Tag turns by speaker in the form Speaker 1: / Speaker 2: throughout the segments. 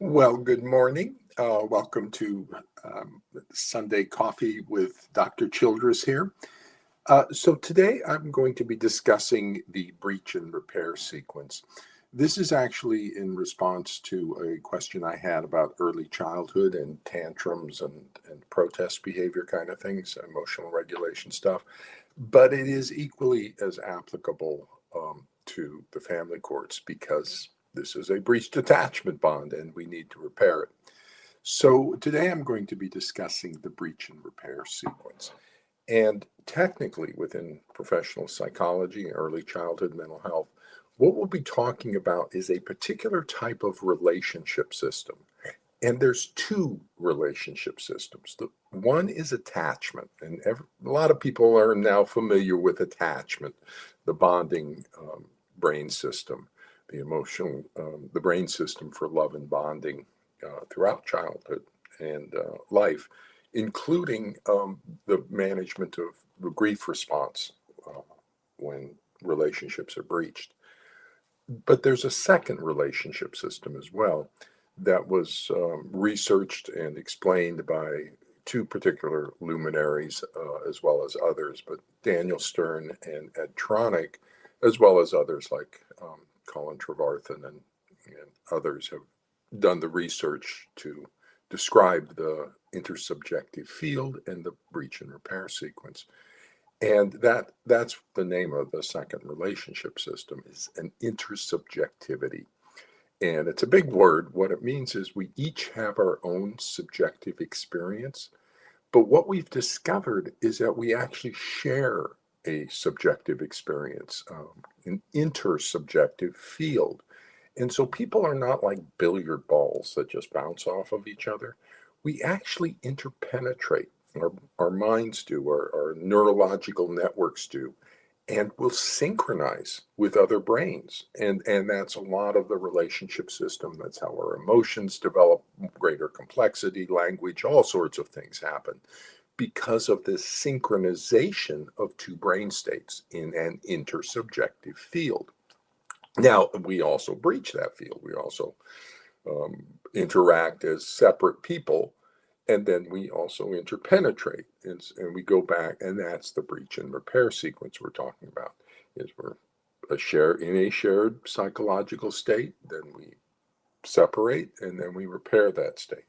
Speaker 1: Well, good morning. Welcome to Sunday Coffee with Dr. Childress here. So today I'm going to be discussing the breach and repair sequence. This is actually in response to a question I had about early childhood and tantrums and protest behavior kind of things, emotional regulation stuff. But it is equally as applicable to the family courts because this is a breached attachment bond and we need to repair it. So today I'm going to be discussing the breach and repair sequence. And technically, within professional psychology, early childhood mental health, what we'll be talking about is a particular type of relationship system. And there's two relationship systems. The one is attachment, and a lot of people are now familiar with attachment, the bonding brain system, the emotional, the brain system for love and bonding throughout childhood and life, including the management of the grief response when relationships are breached. But there's a second relationship system as well that was researched and explained by two particular luminaries as well as others, but Daniel Stern and Ed Tronick, as well as others like Colin Trevarthen and others have done the research to describe the intersubjective field and the breach and repair sequence. And that's the name of the second relationship system is an intersubjectivity. And it's a big word. What it means is we each have our own subjective experience. But what we've discovered is that we actually share a subjective experience, an intersubjective field. And so people are not like billiard balls that just bounce off of each other. We actually interpenetrate. Our minds do, our neurological networks do, and will synchronize with other brains. And that's a lot of the relationship system. That's how our emotions develop greater complexity, language, all sorts of things happen because of this synchronization of two brain states in an intersubjective field. Now, we also breach that field. We also interact as separate people, and then we also interpenetrate, and we go back, and that's the breach and repair sequence we're talking about. Is we're in a shared psychological state, then we separate, and then we repair that state.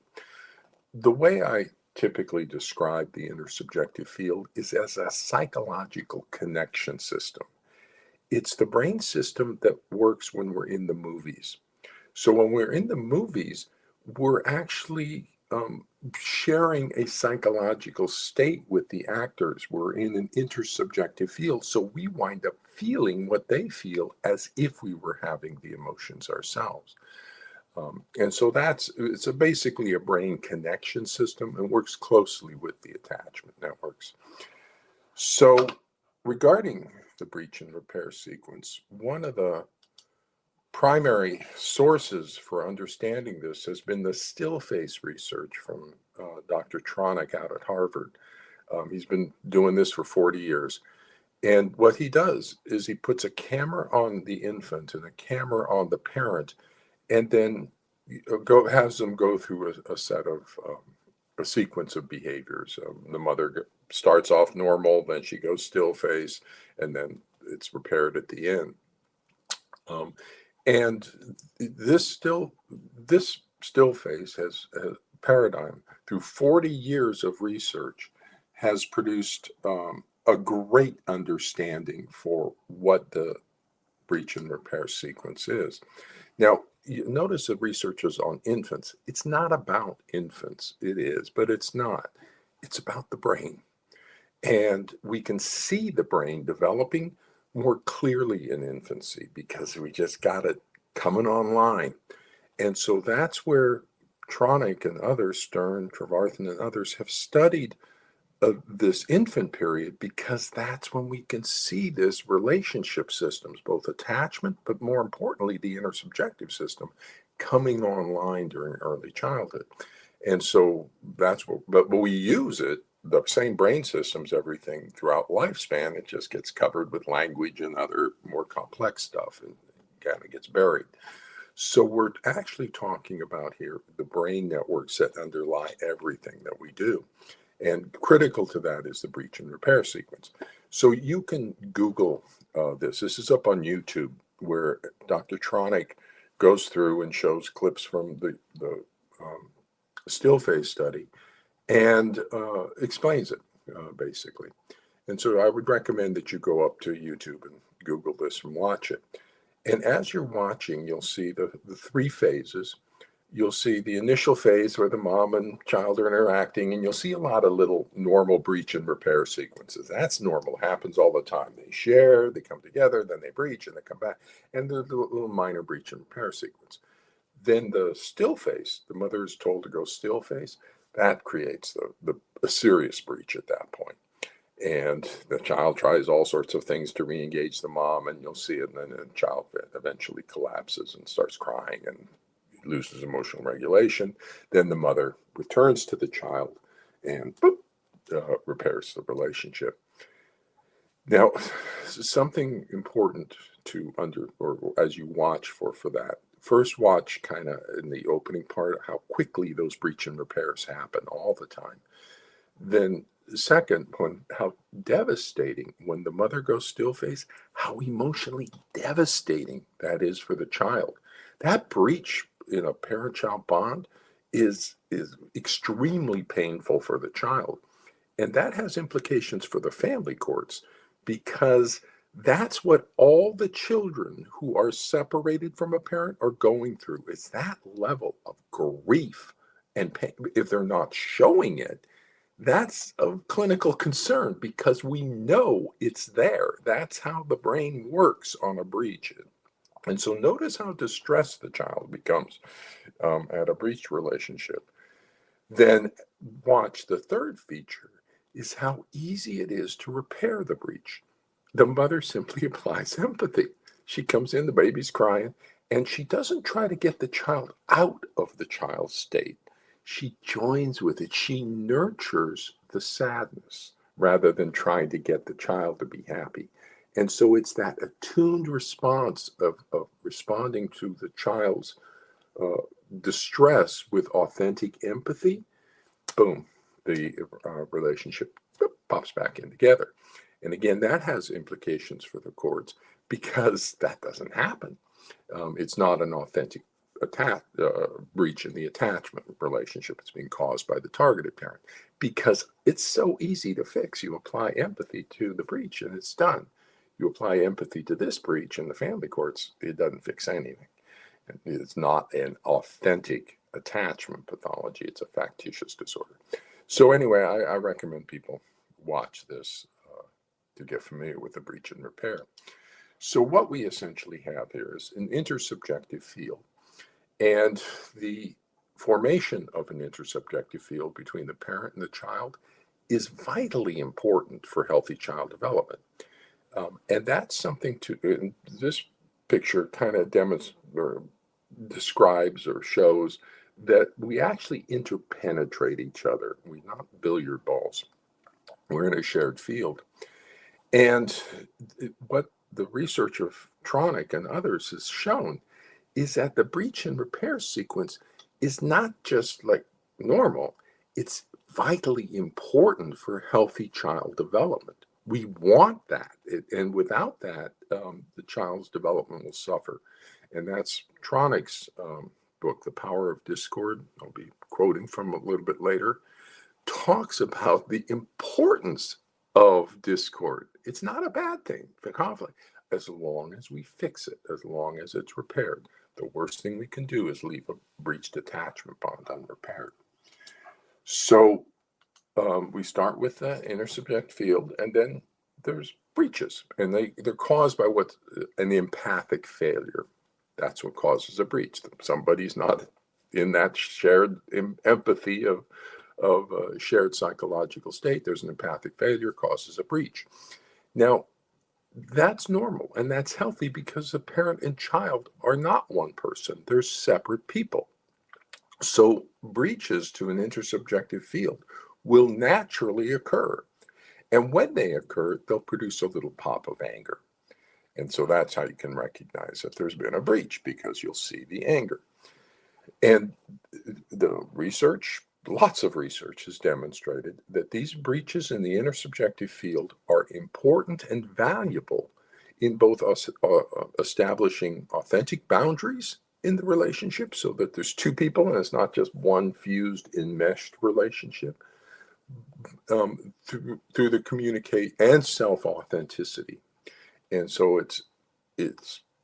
Speaker 1: The way I typically describe the intersubjective field is as a psychological connection system. It's the brain system that works when we're in the movies. So when we're in the movies, we're actually sharing a psychological state with the actors. We're in an intersubjective field. So we wind up feeling what they feel as if we were having the emotions ourselves. And so it's basically a brain connection system and works closely with the attachment networks. So regarding the breach and repair sequence, one of the primary sources for understanding this has been the still face research from Dr. Tronick out at Harvard. He's been doing this for 40 years. And what he does is he puts a camera on the infant and a camera on the parent, and then has them go through a set of a sequence of behaviors. The mother starts off normal, then she goes still face, and then it's repaired at the end. And this still face has paradigm through 40 years of research has produced a great understanding for what the breach and repair sequence is. Now, you notice the research is on infants. It's not about infants. It is, but it's not. It's about the brain. And we can see the brain developing more clearly in infancy because we just got it coming online. And so that's where Tronick and others, Stern, Trevarthen and others have studied this infant period because that's when we can see this relationship systems, both attachment, but more importantly, the intersubjective system coming online during early childhood. And so that's what, but we use it, the same brain systems, everything throughout lifespan. It just gets covered with language and other more complex stuff and kind of gets buried. So we're actually talking about here the brain networks that underlie everything that we do. And critical to that is the breach and repair sequence. So you can Google this. This is up on YouTube where Dr. Tronick goes through and shows clips from the still phase study and explains it basically. And so I would recommend that you go up to YouTube and Google this and watch it. And as you're watching, you'll see the three phases. You'll see the initial phase where the mom and child are interacting, and you'll see a lot of little normal breach and repair sequences. That's normal, happens all the time. They share, they come together, then they breach, and they come back. And there's a little minor breach and repair sequence. Then the still phase, the mother is told to go still phase, that creates a serious breach at that point. And the child tries all sorts of things to re-engage the mom, and you'll see it, and then the child eventually collapses and starts crying and loses emotional regulation. Then the mother returns to the child and repairs the relationship. Now, something important to or as you watch for that, first watch kind of in the opening part how quickly those breach and repairs happen all the time. Then second, how devastating when the mother goes still phase, how emotionally devastating that is for the child. That breach in a parent-child bond is extremely painful for the child. And that has implications for the family courts because that's what all the children who are separated from a parent are going through is that level of grief and pain. If they're not showing it, that's of clinical concern because we know it's there. That's how the brain works on a breach. And so notice how distressed the child becomes at a breach relationship. Then watch the third feature is how easy it is to repair the breach. The mother simply applies empathy. She comes in, the baby's crying, and she doesn't try to get the child out of the child's state. She joins with it. She nurtures the sadness rather than trying to get the child to be happy. And so it's that attuned response of responding to the child's distress with authentic empathy. Boom, the relationship pops back in together. And again, that has implications for the courts because that doesn't happen. It's not an authentic breach in the attachment relationship. It's being caused by the targeted parent because it's so easy to fix. You apply empathy to the breach and it's done. You apply empathy to this breach in the family courts, it doesn't fix anything. It's not an authentic attachment pathology. It's a factitious disorder. So anyway, I recommend people watch this to get familiar with the breach and repair. So what we essentially have here is an intersubjective field. And the formation of an intersubjective field between the parent and the child is vitally important for healthy child development. And that's something this picture kind of describes or shows that we actually interpenetrate each other. We're not billiard balls. We're in a shared field. And what the research of Tronick and others has shown is that the breach and repair sequence is not just like normal, it's vitally important for healthy child development. We want that. And without that, the child's development will suffer. And that's Tronick's book, The Power of Discord. I'll be quoting from a little bit later. Talks about the importance of discord. It's not a bad thing for conflict as long as we fix it, as long as it's repaired. The worst thing we can do is leave a breached attachment bond unrepaired. So we start with the intersubject field, and then there's breaches, and they're caused by an empathic failure. That's what causes a breach. Somebody's not in that shared empathy of a shared psychological state. There's an empathic failure, causes a breach. Now, that's normal and that's healthy because the parent and child are not one person. They're separate people. So breaches to an intersubjective field will naturally occur. And when they occur, they'll produce a little pop of anger. And so that's how you can recognize if there's been a breach, because you'll see the anger. And the research, lots of research has demonstrated that these breaches in the intersubjective field are important and valuable in both us establishing authentic boundaries in the relationship, so that there's two people and it's not just one fused, enmeshed relationship, through the communicate and self-authenticity. And so it's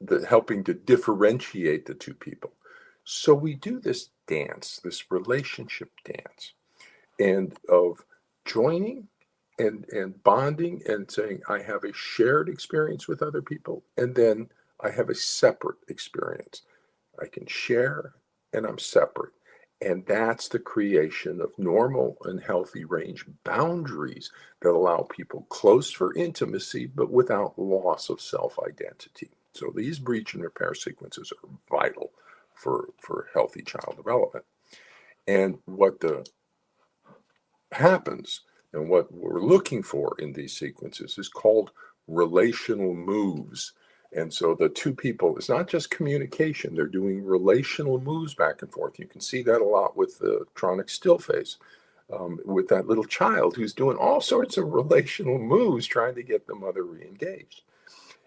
Speaker 1: the helping to differentiate the two people. So we do this dance, this relationship dance, and of joining and bonding and saying, I have a shared experience with other people, and then I have a separate experience. I can share and I'm separate. And that's the creation of normal and healthy range boundaries that allow people close for intimacy, but without loss of self-identity. So these breach and repair sequences are vital for healthy child development. And what happens and what we're looking for in these sequences is called relational moves. And so the two people, it's not just communication, they're doing relational moves back and forth. You can see that a lot with the Tronick still face, with that little child who's doing all sorts of relational moves trying to get the mother re-engaged.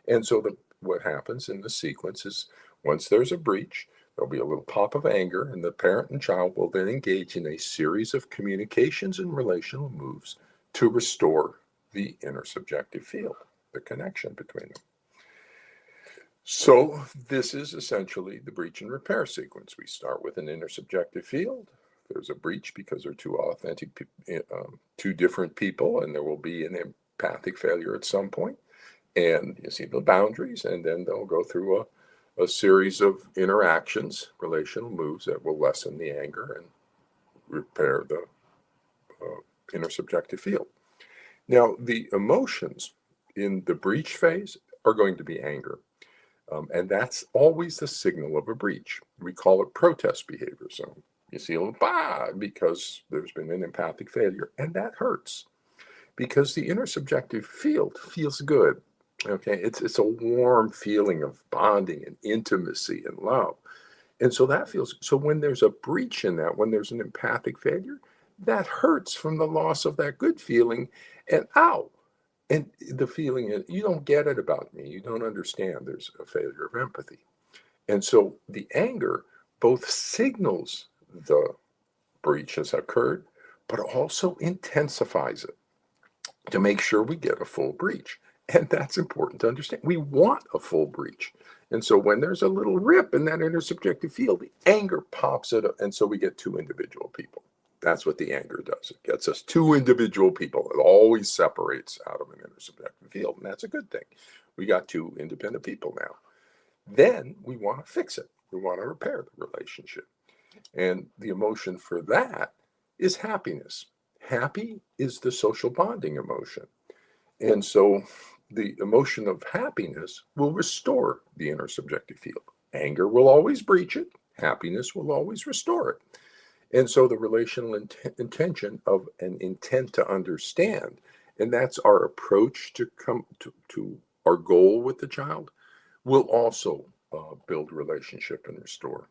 Speaker 1: And so what happens in the sequence is, once there's a breach, there'll be a little pop of anger, and the parent and child will then engage in a series of communications and relational moves to restore the intersubjective field, the connection between them. So this is essentially the breach and repair sequence. We start with an intersubjective field. There's a breach because they're two different people, and there will be an empathic failure at some point. And you see the boundaries, and then they'll go through a series of interactions, relational moves that will lessen the anger and repair the intersubjective field. Now, the emotions in the breach phase are going to be anger. And that's always the signal of a breach. We call it protest behavior. So you see a little bah because there's been an empathic failure, and that hurts because the intersubjective field feels good. Okay, it's a warm feeling of bonding and intimacy and love. And so that feels, so when there's a breach in that, when there's an empathic failure, that hurts from the loss of that good feeling, and ow. And the feeling is, you don't get it about me. You don't understand. There's a failure of empathy. And so the anger both signals the breach has occurred, but also intensifies it to make sure we get a full breach. And that's important to understand. We want a full breach. And so when there's a little rip in that intersubjective field, the anger pops it up. And so we get two individual people. That's what the anger does. It gets us two individual people. It always separates out of an intersubjective field. And that's a good thing. We got two independent people now. Then we want to fix it. We want to repair the relationship. And the emotion for that is happiness. Happy is the social bonding emotion. And so the emotion of happiness will restore the intersubjective field. Anger will always breach it. Happiness will always restore it. And so the relational intention of an intent to understand, and that's our approach to come to our goal with the child, will also build relationship and restore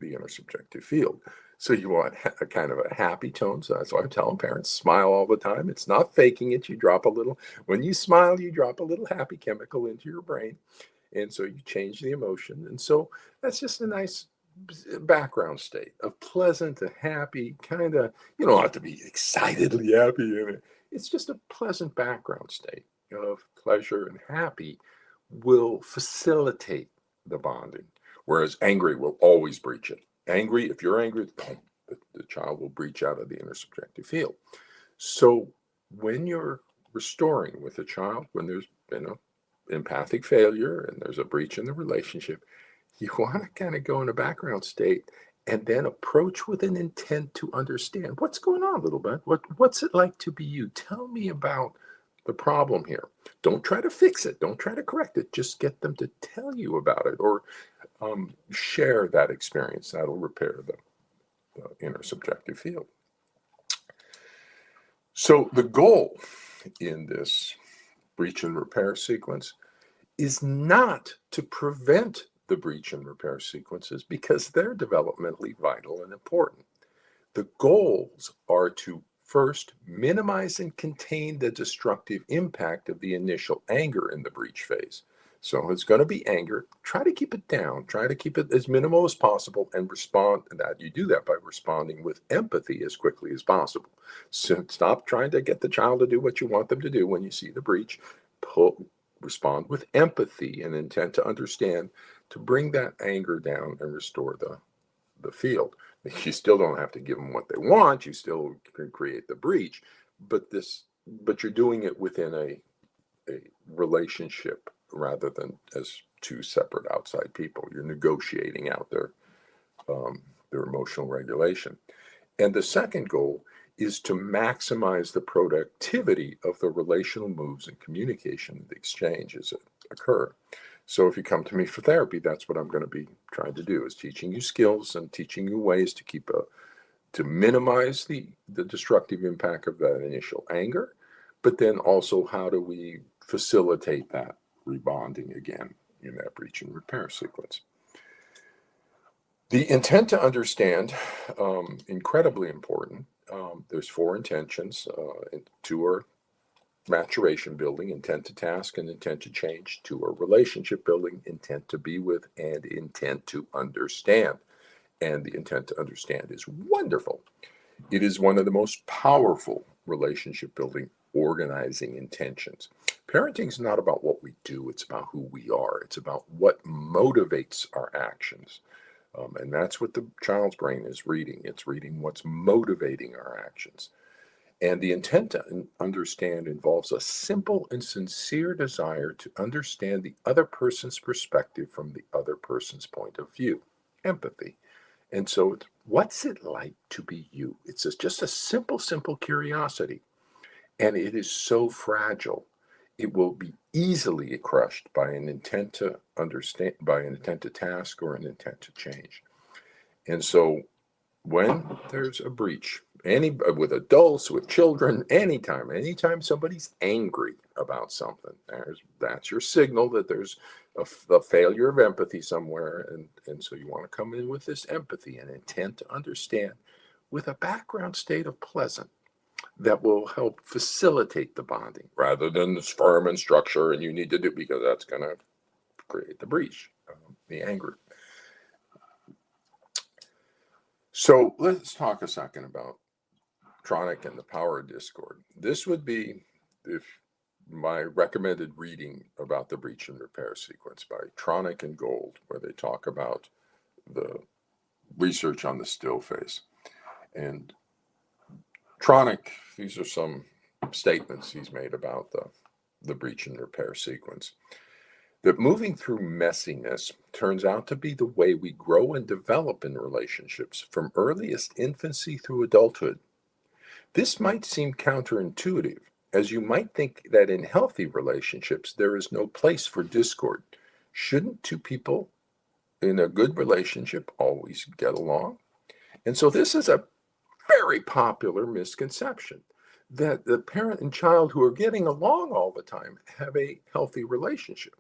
Speaker 1: the intersubjective field. So you want a kind of a happy tone. So that's why I'm telling parents, smile all the time. It's not faking it. You drop a little, when you smile, you drop a little happy chemical into your brain. And so you change the emotion. And so that's just a nice background state of pleasant and happy, kind of, you don't have to be excitedly happy in it. It's just a pleasant background state of pleasure, and happy will facilitate the bonding, whereas angry will always breach it. Angry, if you're angry, boom, the child will breach out of the intersubjective field. So when you're restoring with a child, when there's been an empathic failure and there's a breach in the relationship, you want to kind of go in a background state and then approach with an intent to understand what's going on a little bit. What's it like to be you? Tell me about the problem here. Don't try to fix it. Don't try to correct it. Just get them to tell you about it, or share that experience. That'll repair the intersubjective field. So the goal in this breach and repair sequence is not to prevent the breach and repair sequences because they're developmentally vital and important. The goals are to first minimize and contain the destructive impact of the initial anger in the breach phase. So it's going to be anger. Try to keep it down. Try to keep it as minimal as possible and respond to that. You do that by responding with empathy as quickly as possible. So stop trying to get the child to do what you want them to do when you see the breach. Respond with empathy and intent to understand to bring that anger down and restore the field. You still don't have to give them what they want. You still can create the breach, but you're doing it within a relationship rather than as two separate outside people. You're negotiating out their emotional regulation. And the second goal is to maximize the productivity of the relational moves and communication the exchanges that occur. So if you come to me for therapy, that's what I'm going to be trying to do, is teaching you skills and teaching you ways to minimize the destructive impact of that initial anger, but then also how do we facilitate that rebonding again in that breach and repair sequence. The intent to understand, incredibly important. There's 4 intentions. 2 are maturation building, intent to task, and intent to change. 2 are relationship building, intent to be with, and intent to understand. And the intent to understand is wonderful. It is one of the most powerful relationship building organizing intentions. Parenting is not about what we do, it's about who we are. It's about what motivates our actions. And that's what the child's brain is reading. It's reading what's motivating our actions. And the intent to understand involves a simple and sincere desire to understand the other person's perspective from the other person's point of view. Empathy. And so what's it like to be you? It's just a simple curiosity. And it is so fragile. It will be easily crushed by an intent to understand, by an intent to task, or an intent to change. And so when there's a breach, with adults, with children, anytime somebody's angry about something, that's your signal that there's a failure of empathy somewhere. And so you want to come in with this empathy and intent to understand with a background state of pleasant that will help facilitate the bonding rather than this firm and structure and you need to do, because that's going to create the breach, the anger. So let's talk a second about Tronick and the Power of Discord. This would be my recommended reading about the breach and repair sequence by Tronick and Gold, where they talk about the research on the still phase. And Tronick, these are some statements he's made about the breach and repair sequence. That moving through messiness turns out to be the way we grow and develop in relationships from earliest infancy through adulthood. This might seem counterintuitive, as you might think that in healthy relationships there is no place for discord. Shouldn't 2 people in a good relationship always get along? And so this is a very popular misconception that the parent and child who are getting along all the time have a healthy relationship.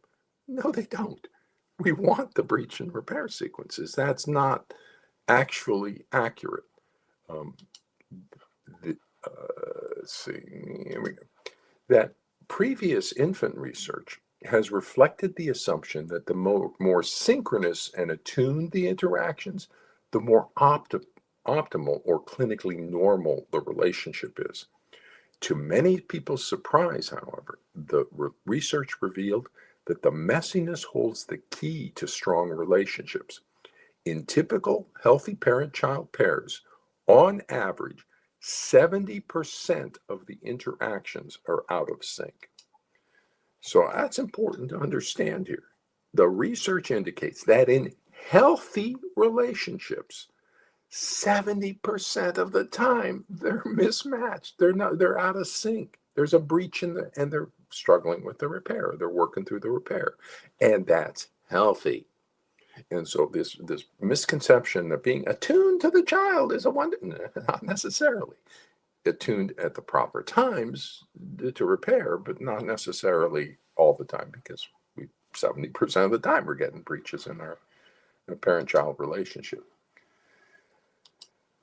Speaker 1: No, they don't. We want the breach and repair sequences. That's not actually accurate. Let's see, here we go. That previous infant research has reflected the assumption that the more synchronous and attuned the interactions, the more optimal or clinically normal the relationship is. To many people's surprise, however, the research revealed that the messiness holds the key to strong relationships. In typical healthy parent-child pairs, on average, 70% of the interactions are out of sync. So that's important to understand here. The research indicates that in healthy relationships, 70% of the time they're mismatched. They're out of sync. There's a breach and they're struggling with the repair. They're working through the repair. And that's healthy. And so this misconception of being attuned to the child is a wonder, not necessarily. Attuned at the proper times to repair, but not necessarily all the time, because we 70% of the time we're getting breaches in our parent-child relationship.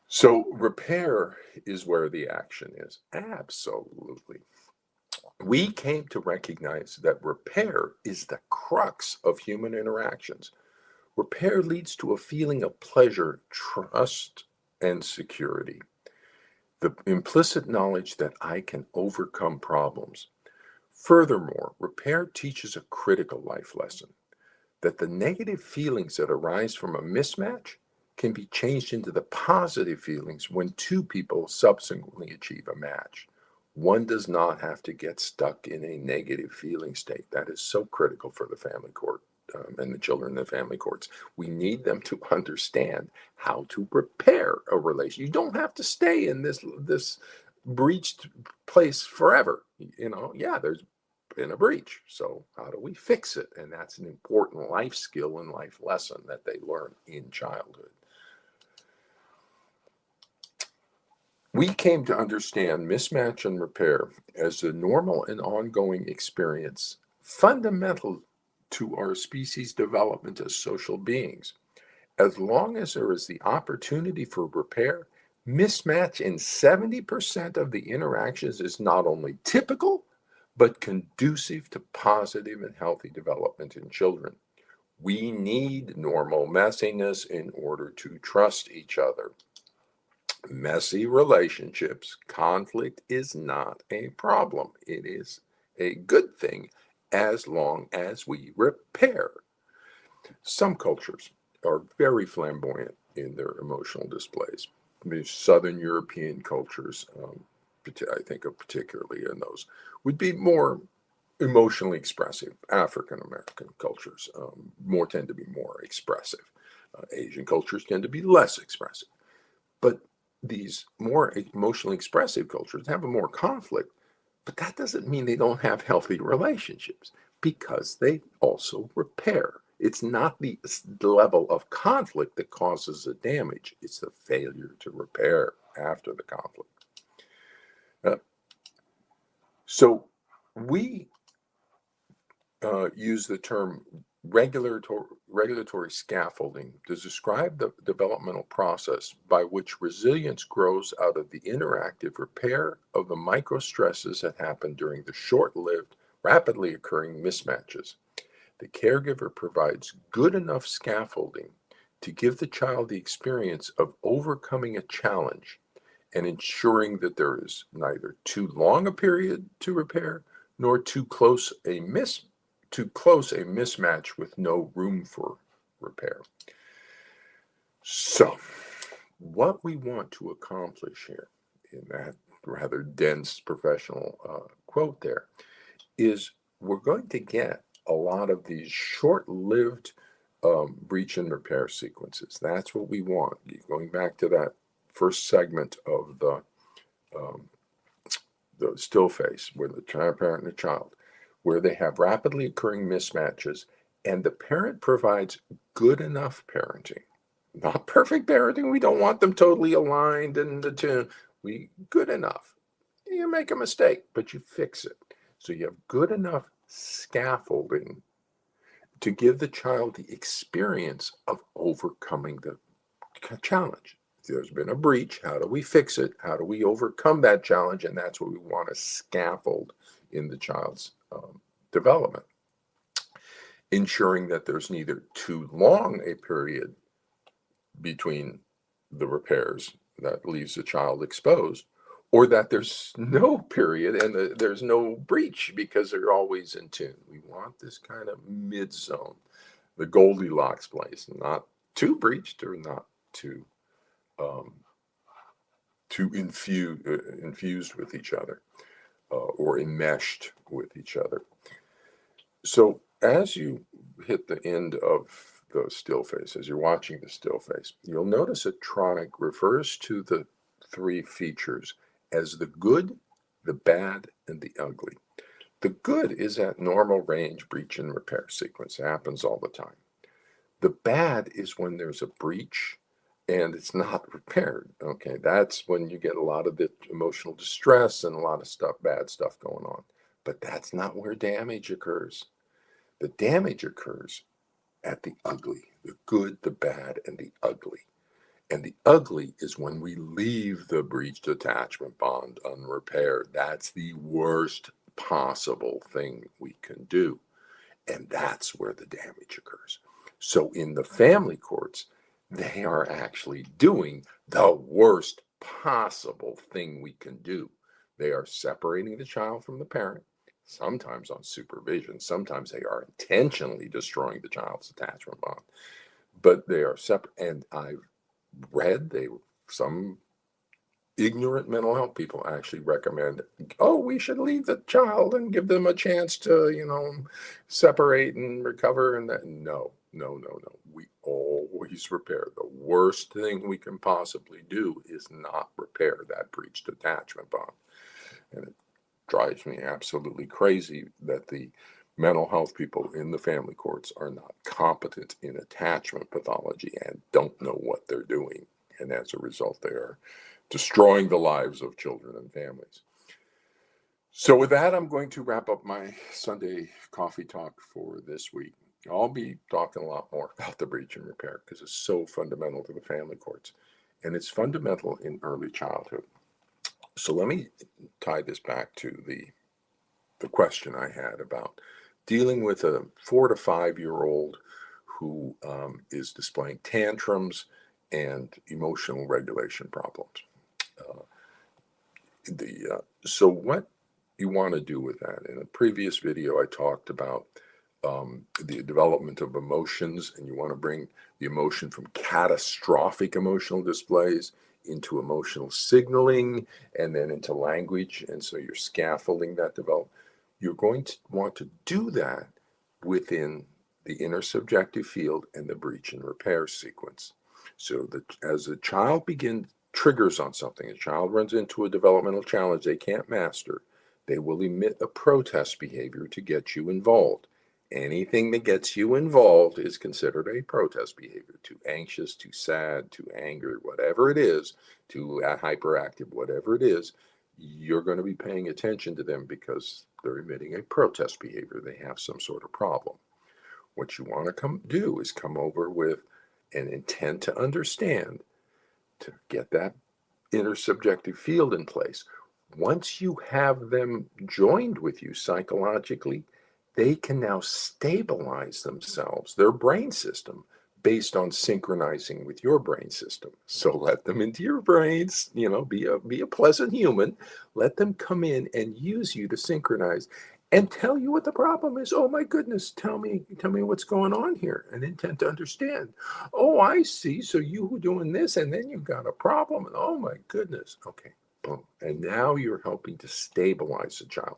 Speaker 1: So repair is where the action is. Absolutely. We came to recognize that repair is the crux of human interactions. Repair leads to a feeling of pleasure, trust, and security. The implicit knowledge that I can overcome problems. Furthermore, repair teaches a critical life lesson that the negative feelings that arise from a mismatch can be changed into the positive feelings when two people subsequently achieve a match. One does not have to get stuck in a negative feeling state. That is so critical for the family court and the children in the family courts. We need them to understand how to repair a relation. You don't have to stay in this breached place forever. There's been a breach. So how do we fix it? And that's an important life skill and life lesson that they learn in childhood. We came to understand mismatch and repair as a normal and ongoing experience, fundamental to our species' development as social beings. As long as there is the opportunity for repair, mismatch in 70% of the interactions is not only typical, but conducive to positive and healthy development in children. We need normal messiness in order to trust each other. Messy relationships, conflict is not a problem. It is a good thing as long as we repair. Some cultures are very flamboyant in their emotional displays. Southern European cultures, I think of particularly in those, would be more emotionally expressive. African American cultures tend to be more expressive. Asian cultures tend to be less expressive. But these more emotionally expressive cultures have a more conflict, but that doesn't mean they don't have healthy relationships because they also repair. It's not the level of conflict that causes the damage. It's the failure to repair after the conflict. So we use the term regulatory scaffolding to describe the developmental process by which resilience grows out of the interactive repair of the microstresses that happen during the short-lived, rapidly occurring mismatches. The caregiver provides good enough scaffolding to give the child the experience of overcoming a challenge and ensuring that there is neither too long a period to repair nor too close a mismatch with no room for repair. So, what we want to accomplish here in that rather dense professional quote there is we're going to get a lot of these short-lived breach and repair sequences. That's what we want. Going back to that first segment of the still face where the parent and the child, where they have rapidly occurring mismatches and the parent provides good enough parenting. Not perfect parenting. We don't want them totally aligned and the tune. Good enough. You make a mistake, but you fix it. So you have good enough scaffolding to give the child the experience of overcoming the challenge. There's been a breach. How do we fix it? How do we overcome that challenge? And that's what we want to scaffold in the child's development, ensuring that there's neither too long a period between the repairs that leaves the child exposed, or that there's no period and there's no breach because they're always in tune. We want this kind of mid-zone, the Goldilocks place, not too breached or not too infused with each other or enmeshed with each other. So as you hit the end of the still face, as you're watching the still face, you'll notice that Tronick refers to the three features as the good, the bad, and the ugly. The good is that normal range breach and repair sequence. It happens all the time. The bad is when there's a breach and it's not repaired. Okay, that's when you get a lot of the emotional distress and a lot of bad stuff going on. But that's not where damage occurs. The damage occurs at the ugly, the good, the bad, and the ugly. And the ugly is when we leave the breached attachment bond unrepaired. That's the worst possible thing we can do. And that's where the damage occurs. So in the family courts, they are actually doing the worst possible thing we can do. They are separating the child from the parent, sometimes on supervision. Sometimes they are intentionally destroying the child's attachment bond. But they are separate. And I've read some ignorant mental health people actually recommend, oh, we should leave the child and give them a chance to, separate and recover. And that, no. We always repair. The worst thing we can possibly do is not repair that breached attachment bond. And it drives me absolutely crazy that the mental health people in the family courts are not competent in attachment pathology and don't know what they're doing. And as a result, they are destroying the lives of children and families. So with that, I'm going to wrap up my Sunday coffee talk for this week. I'll be talking a lot more about the breach and repair because it's so fundamental to the family courts. And it's fundamental in early childhood. So let me tie this back to the question I had about dealing with a 4 to 5-year-old who is displaying tantrums and emotional regulation problems. So what you want to do with that? In a previous video, I talked about the development of emotions, and you want to bring the emotion from catastrophic emotional displays into emotional signaling and then into language. And so you're scaffolding that development. You're going to want to do that within the intersubjective field and the breach and repair sequence. So that as a child triggers on something, a child runs into a developmental challenge they can't master, they will emit a protest behavior to get you involved. Anything that gets you involved is considered a protest behavior. Too anxious, too sad, too angry, whatever it is, too hyperactive, whatever it is, you're going to be paying attention to them because they're emitting a protest behavior. They have some sort of problem. What you want to do is come over with an intent to understand, to get that intersubjective field in place. Once you have them joined with you psychologically, they can now stabilize themselves, their brain system, based on synchronizing with your brain system. So let them into your brains, be a pleasant human. Let them come in and use you to synchronize and tell you what the problem is. Oh my goodness, tell me what's going on here. An intent to understand. Oh, I see. So you were doing this and then you've got a problem. And oh my goodness. Okay, boom. And now you're helping to stabilize the child.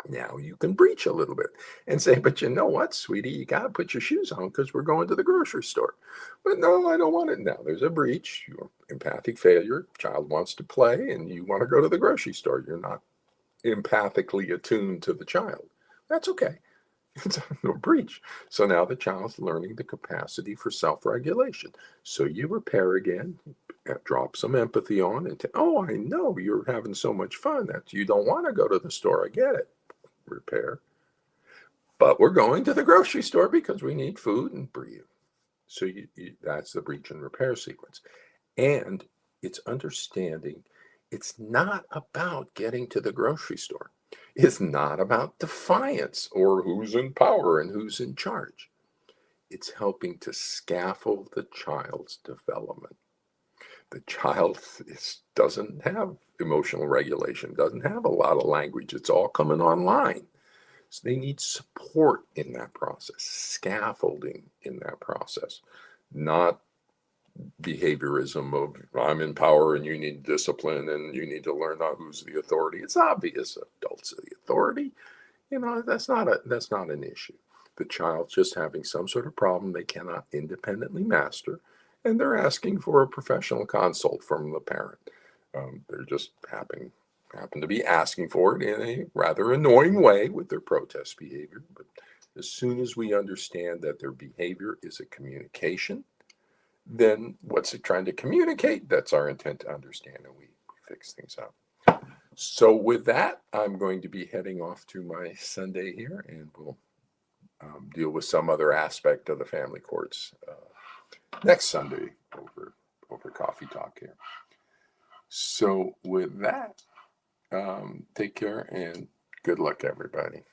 Speaker 1: Now you can breach a little bit and say, but you know what, sweetie, you got to put your shoes on because we're going to the grocery store. But no, I don't want it now. There's a breach. Your empathic failure. Child wants to play and you want to go to the grocery store. You're not empathically attuned to the child. That's okay. It's no breach. So now the child's learning the capacity for self-regulation. So you repair again, drop some empathy on, and oh, I know you're having so much fun that you don't want to go to the store. I get it. Repair. But we're going to the grocery store because we need food and breathe. So that's the breach and repair sequence. And it's understanding it's not about getting to the grocery store. It's not about defiance or who's in power and who's in charge. It's helping to scaffold the child's development. The child doesn't have emotional regulation, doesn't have a lot of language. It's all coming online. So they need support in that process, scaffolding in that process, not behaviorism of I'm in power and you need discipline and you need to learn out who's the authority. It's obvious adults are the authority. That's not an issue. The child's just having some sort of problem they cannot independently master, and they're asking for a professional consult from the parent. They're just happen to be asking for it in a rather annoying way with their protest behavior. But as soon as we understand that their behavior is a communication, then what's it trying to communicate? That's our intent to understand, and we fix things up. So with that, I'm going to be heading off to my Sunday here, and we'll deal with some other aspect of the family courts next Sunday over coffee talk here. So with that, take care and good luck, everybody.